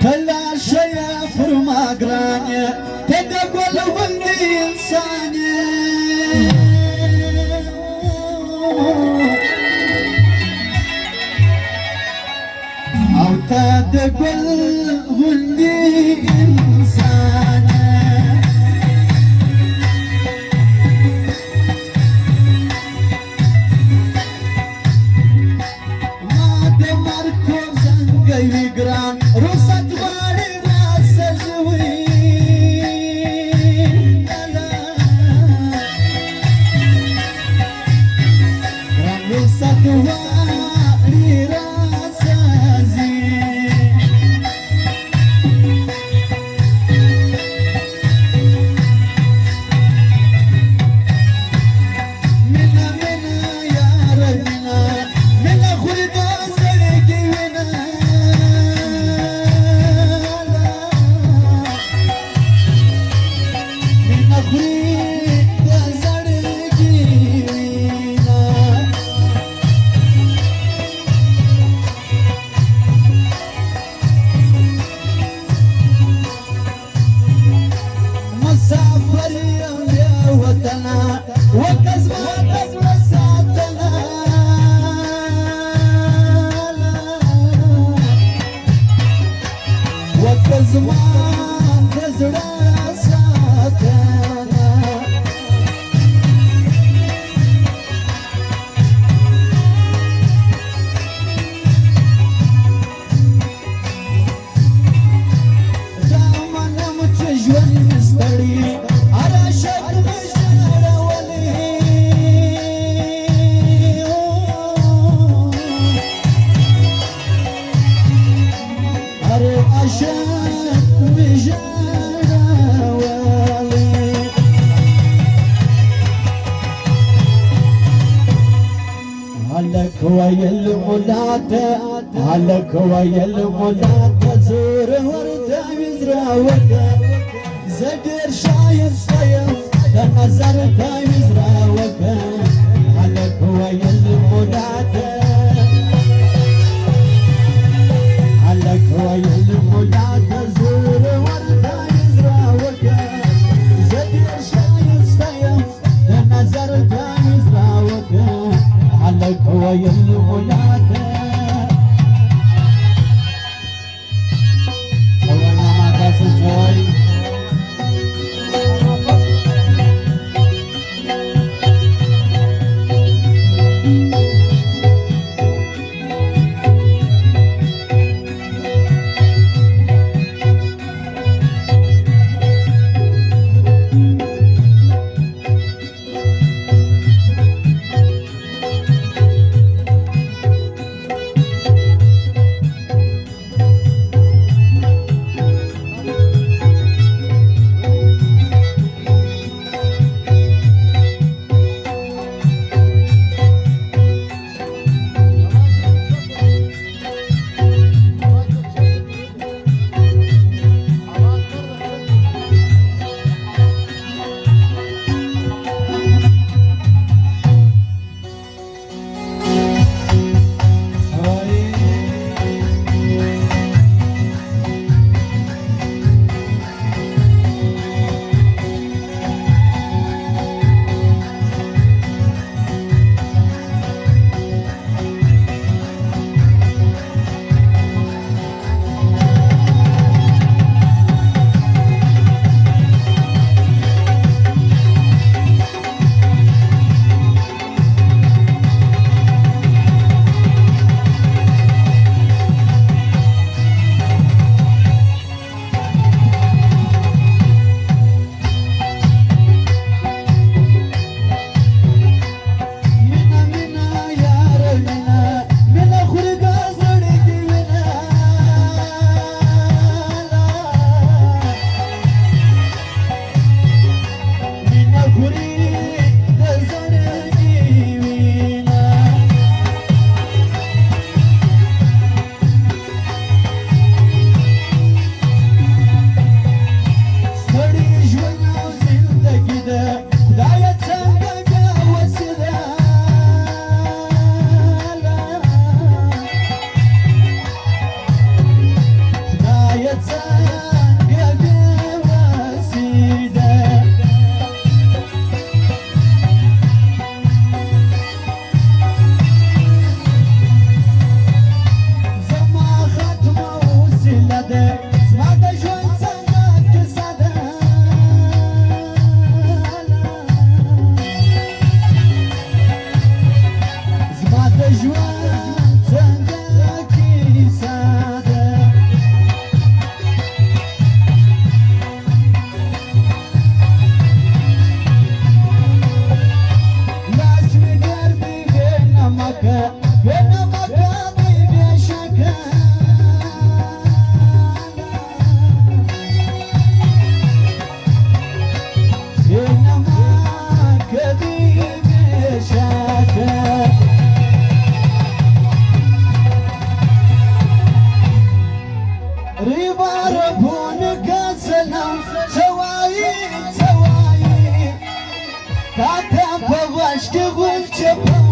تلاشه يا فرما گرانه تدقل ولدي انساني او تدقل ولدي انساني ما دمر كوزن قيوي گران رخصت باري راس زوي رخصت باري راس زي منا منا يا ربنا منا خلدا زرقي ونا منا خلدا زرقي ونا مسافر يا وطنا وكزمة تزرع ساتنا وكزمة تزرع ساتنا دامنا متجون مستري على شكل مجرى ولي على عشان مجرى ولي عليك ويا المولات عليك ويا المولات زور ورده يزرع وكا زقر شايف صيف تنظر يزرع وكا عليك ويا المولات عليك ويا المولات زور ورده يزرع وكا زقر شايف صيف تنظر يزرع وكا عليك ويا المولات سوينا مع كاس الجوي Katem po właśnie w